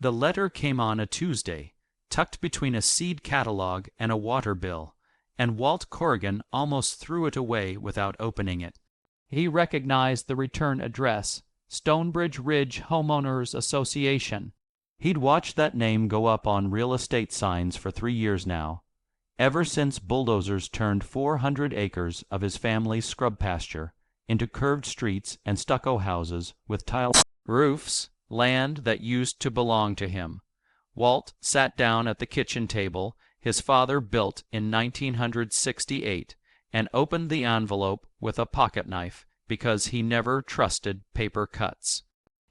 The letter came on a Tuesday, tucked between a seed catalog and a water bill, and Walt Corrigan almost threw it away without opening it. He recognized the return address, Stonebridge Ridge Homeowners Association. He'd watched that name go up on real estate signs for 3 years now, ever since bulldozers turned 400 acres of his family's scrub pasture into curved streets and stucco houses with tile roofs, land that used to belong to him. Walt sat down at the kitchen table his father built in 1968 and opened the envelope with a pocket knife because he never trusted paper cuts.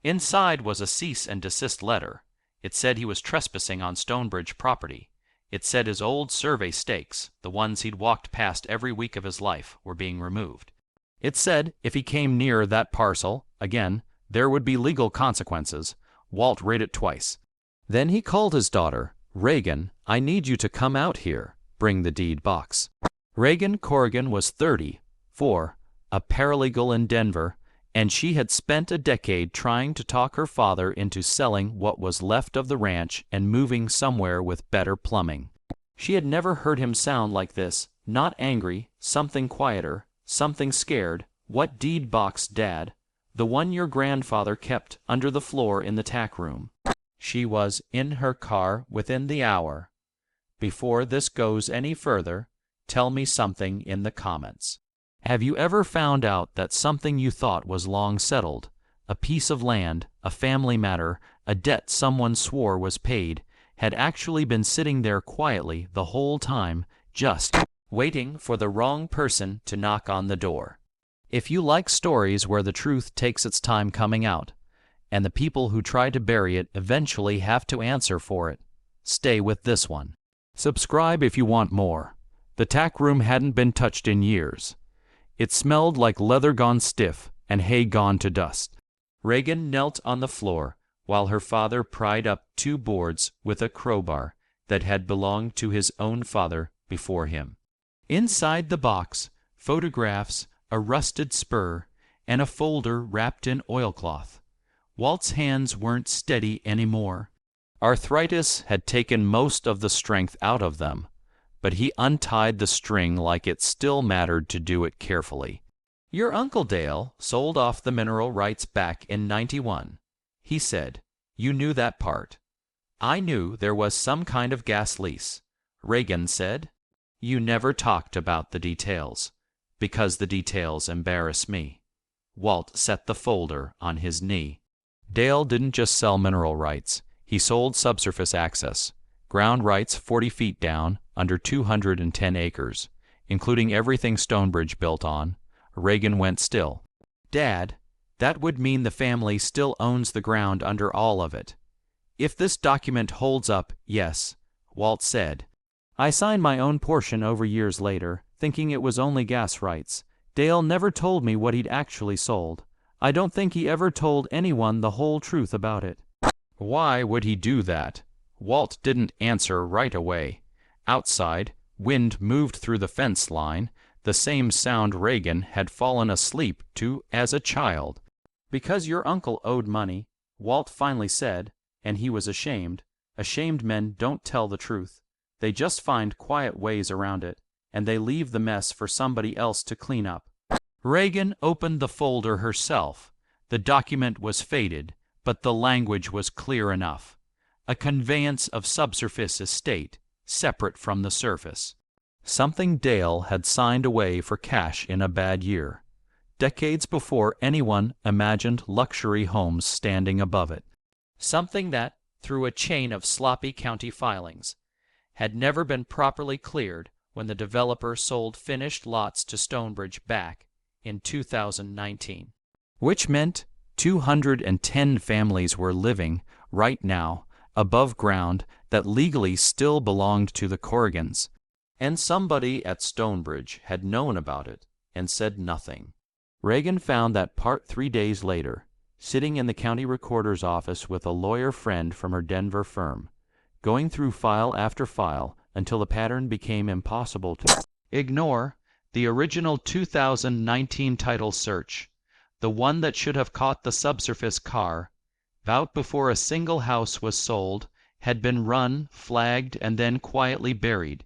Inside was a cease-and-desist letter. It said he was trespassing on Stonebridge property. It said his old survey stakes, the ones he'd walked past every week of his life, were being removed. It said if he came near that parcel, again, there would be legal consequences. Walt read it twice. Then he called his daughter. "Reagan, I need you to come out here. Bring the deed box." Reagan Corrigan was 34, a paralegal in Denver, and she had spent a decade trying to talk her father into selling what was left of the ranch and moving somewhere with better plumbing. She had never heard him sound like this, not angry, something quieter, something scared. "What deed box, Dad?" "The one your grandfather kept under the floor in the tack room." She was in her car within the hour. Before this goes any further, tell me something in the comments. Have you ever found out that something you thought was long settled, a piece of land, a family matter, a debt someone swore was paid, had actually been sitting there quietly the whole time, just waiting for the wrong person to knock on the door? If you like stories where the truth takes its time coming out, and the people who try to bury it eventually have to answer for it, stay with this one. Subscribe if you want more. The tack room hadn't been touched in years. It smelled like leather gone stiff and hay gone to dust. Reagan knelt on the floor while her father pried up 2 boards with a crowbar that had belonged to his own father before him. Inside the box, photographs, a rusted spur, and a folder wrapped in oilcloth. Walt's hands weren't steady anymore. Arthritis had taken most of the strength out of them, but he untied the string like it still mattered to do it carefully. "Your Uncle Dale sold off the mineral rights back in '91, he said. "You knew that part." "I knew there was some kind of gas lease," Reagan said. "You never talked about the details, because the details embarrass me." Walt set the folder on his knee. Dale didn't just sell mineral rights. He sold subsurface access, ground rights 40 feet down, under 210 acres, including everything Stonebridge built on. Reagan went still. "Dad, that would mean the family still owns the ground under all of it." "If this document holds up, yes," Walt said. "I signed my own portion over years later, thinking it was only gas rights. Dale never told me what he'd actually sold. I don't think he ever told anyone the whole truth about it." Why would he do that? Walt didn't answer right away. Outside, wind moved through the fence line, the same sound Reagan had fallen asleep to as a child. "Because your uncle owed money," Walt finally said, and he was ashamed. Ashamed men don't tell the truth. They just find quiet ways around it, and they leave the mess for somebody else to clean up. Reagan opened the folder herself. The document was faded, but the language was clear enough. A conveyance of subsurface estate, separate from the surface. Something Dale had signed away for cash in a bad year, decades before anyone imagined luxury homes standing above it. Something that, through a chain of sloppy county filings, had never been properly cleared when the developer sold finished lots to Stonebridge back in 2019. Which meant 210 families were living, right now, above ground that legally still belonged to the Corrigans. And somebody at Stonebridge had known about it and said nothing. Reagan found that part 3 days later, sitting in the county recorder's office with a lawyer friend from her Denver firm, going through file after file until the pattern became impossible to ignore. The original 2019 title search, the one that should have caught the subsurface car, About before a single house was sold, had been run, flagged, and then quietly buried.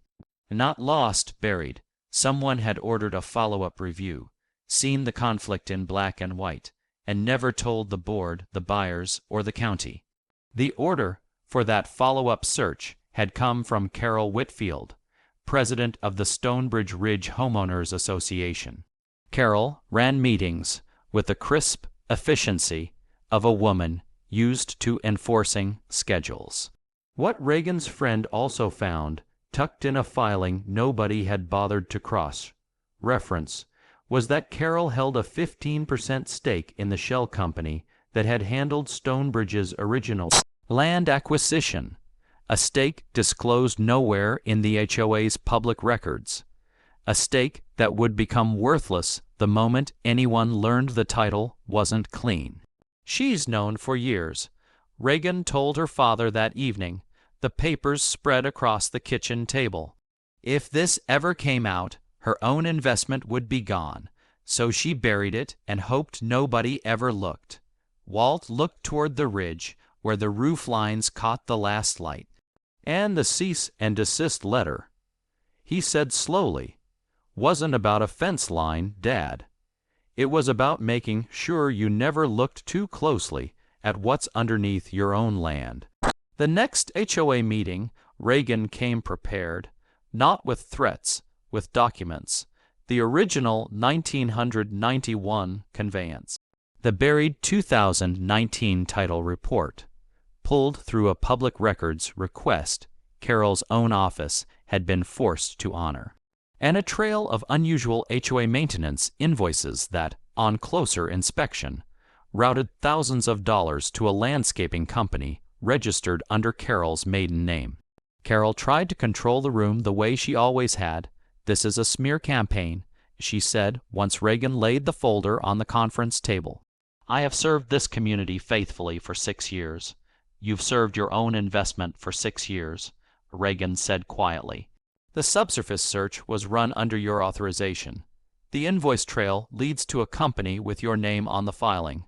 Not lost, buried. Someone had ordered a follow-up review, seen the conflict in black and white, and never told the board, the buyers, or the county. The order for that follow-up search had come from Carol Whitfield, president of the Stonebridge Ridge Homeowners Association. Carol ran meetings with the crisp efficiency of a woman used to enforcing schedules. What Reagan's friend also found, tucked in a filing nobody had bothered to cross-reference, was that Carol held a 15% stake in the shell company that had handled Stonebridge's original land acquisition, a stake disclosed nowhere in the HOA's public records, a stake that would become worthless the moment anyone learned the title wasn't clean. She's known for years, Reagan told her father that evening, the papers spread across the kitchen table. If this ever came out, her own investment would be gone, so she buried it and hoped nobody ever looked. Walt looked toward the ridge, where the roof lines caught the last light. And the cease-and-desist letter, he said slowly, wasn't about a fence line, Dad. It was about making sure you never looked too closely at what's underneath your own land. The next HOA meeting, Reagan came prepared, not with threats, with documents, the original 1991 conveyance, the buried 2019 title report, pulled through a public records request Carol's own office had been forced to honor, and a trail of unusual HOA maintenance invoices that, on closer inspection, routed thousands of dollars to a landscaping company registered under Carol's maiden name. Carol tried to control the room the way she always had. "This is a smear campaign," she said once Reagan laid the folder on the conference table. "I have served this community faithfully for 6 years. You've served your own investment for 6 years," Reagan said quietly. "The subsurface search was run under your authorization. The invoice trail leads to a company with your name on the filing.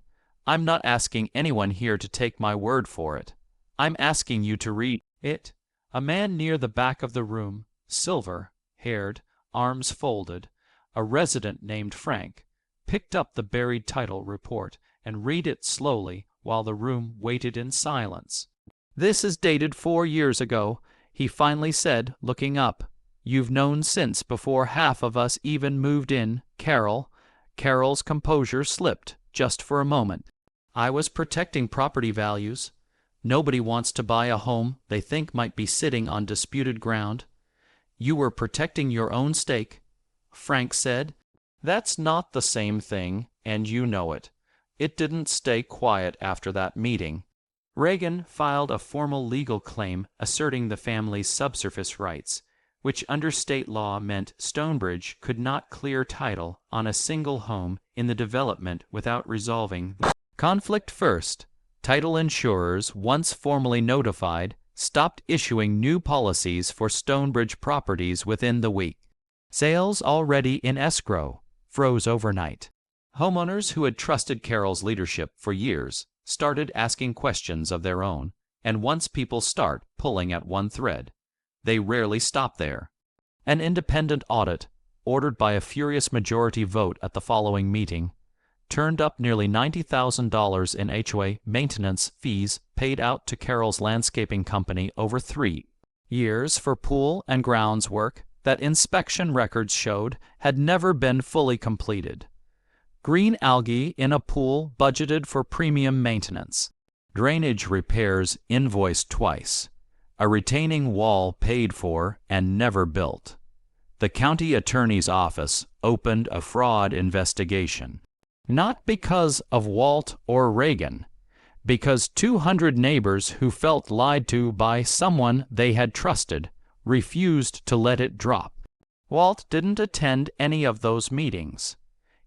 I'm not asking anyone here to take my word for it. I'm asking you to read it." A man near the back of the room, silver-haired, arms folded, a resident named Frank, picked up the buried title report and read it slowly while the room waited in silence. "This is dated 4 years ago," he finally said, looking up. "You've known since before half of us even moved in, Carol." Carol's composure slipped, just for a moment. "I was protecting property values. Nobody wants to buy a home they think might be sitting on disputed ground." "You were protecting your own stake," Frank said. "That's not the same thing, and you know it. It didn't stay quiet after that meeting." Reagan filed a formal legal claim asserting the family's subsurface rights, which under state law meant Stonebridge could not clear title on a single home in the development without resolving the conflict first. Title insurers, once formally notified, stopped issuing new policies for Stonebridge properties within the week. Sales already in escrow froze overnight. Homeowners who had trusted Carol's leadership for years started asking questions of their own, and once people start pulling at one thread, they rarely stop there. An independent audit, ordered by a furious majority vote at the following meeting, turned up nearly $90,000 in HOA maintenance fees paid out to Carol's landscaping company over 3 years for pool and grounds work that inspection records showed had never been fully completed. Green algae in a pool budgeted for premium maintenance. Drainage repairs invoiced twice. A retaining wall paid for and never built. The county attorney's office opened a fraud investigation. Not because of Walt or Reagan, because 200 neighbors who felt lied to by someone they had trusted refused to let it drop. Walt didn't attend any of those meetings.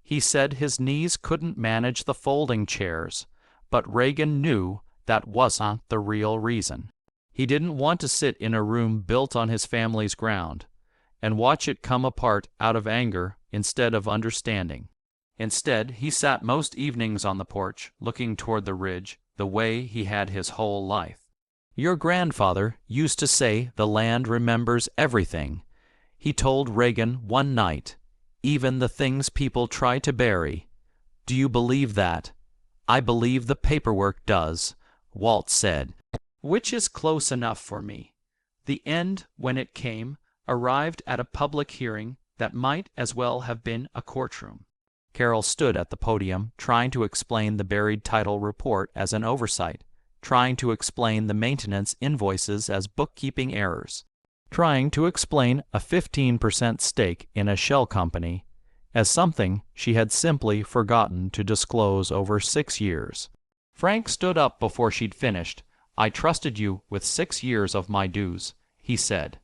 He said his knees couldn't manage the folding chairs, but Reagan knew that wasn't the real reason. He didn't want to sit in a room built on his family's ground and watch it come apart out of anger instead of understanding. Instead, he sat most evenings on the porch, looking toward the ridge, the way he had his whole life. "Your grandfather used to say the land remembers everything," he told Reagan one night, "even the things people try to bury." "Do you believe that?" "I believe the paperwork does," Walt said. Which is close enough for me. The end, when it came, arrived at a public hearing that might as well have been a courtroom. Carol stood at the podium, trying to explain the buried title report as an oversight, trying to explain the maintenance invoices as bookkeeping errors, trying to explain a 15% stake in a shell company as something she had simply forgotten to disclose over 6 years. Frank stood up before she'd finished. "I trusted you with 6 years of my dues," he said.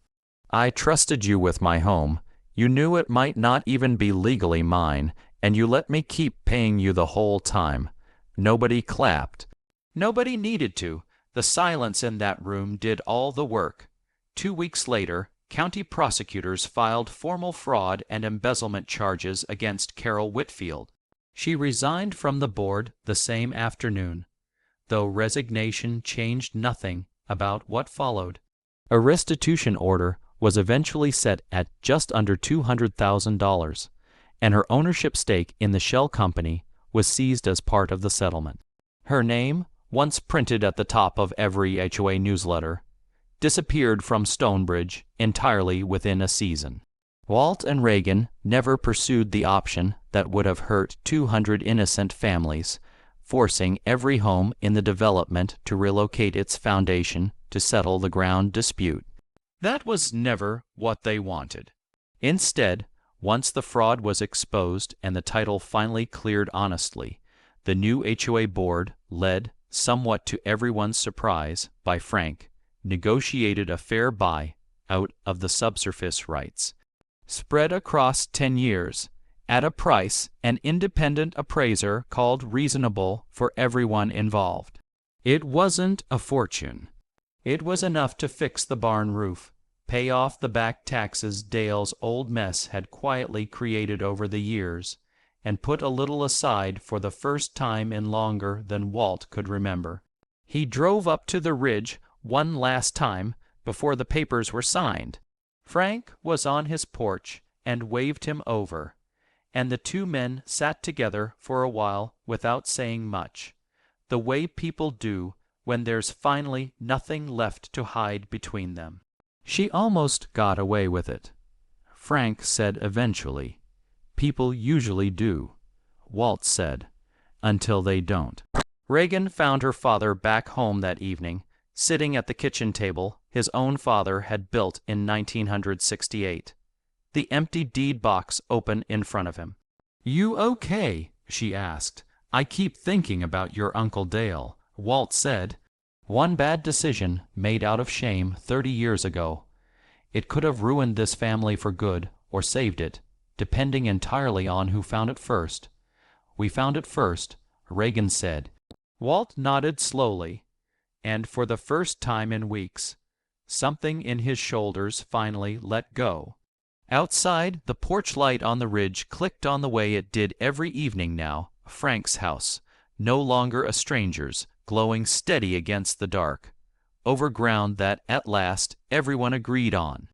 "I trusted you with my home. You knew it might not even be legally mine, and you let me keep paying you the whole time." Nobody clapped. Nobody needed to. The silence in that room did all the work. 2 weeks later, county prosecutors filed formal fraud and embezzlement charges against Carol Whitfield. She resigned from the board the same afternoon, though resignation changed nothing about what followed. A restitution order was eventually set at just under $200,000, and her ownership stake in the shell company was seized as part of the settlement. Her name, once printed at the top of every HOA newsletter, disappeared from Stonebridge entirely within a season. Walt and Reagan never pursued the option that would have hurt 200 innocent families, forcing every home in the development to relocate its foundation to settle the ground dispute. That was never what they wanted. Instead, once the fraud was exposed and the title finally cleared honestly, the new HOA board, led, somewhat to everyone's surprise, by Frank, negotiated a fair buy out of the subsurface rights, spread across 10 years, at a price an independent appraiser called reasonable for everyone involved. It wasn't a fortune. It was enough to fix the barn roof, pay off the back taxes Dale's old mess had quietly created over the years, and put a little aside for the first time in longer than Walt could remember. He drove up to the ridge one last time before the papers were signed. Frank was on his porch and waved him over, and the two men sat together for a while without saying much, the way people do when there's finally nothing left to hide between them. "She almost got away with it," Frank said eventually. "People usually do," Walt said, "until they don't." Reagan found her father back home that evening, sitting at the kitchen table his own father had built in 1968, the empty deed box open in front of him. "You okay?" she asked. "I keep thinking about your Uncle Dale," Walt said. "One bad decision made out of shame 30 years ago. It could have ruined this family for good or saved it, depending entirely on who found it first." "We found it first," Reagan said. Walt nodded slowly, and for the first time in weeks, something in his shoulders finally let go. Outside, the porch light on the ridge clicked on the way it did every evening now, Frank's house, no longer a stranger's, glowing steady against the dark, over ground that, at last, everyone agreed on.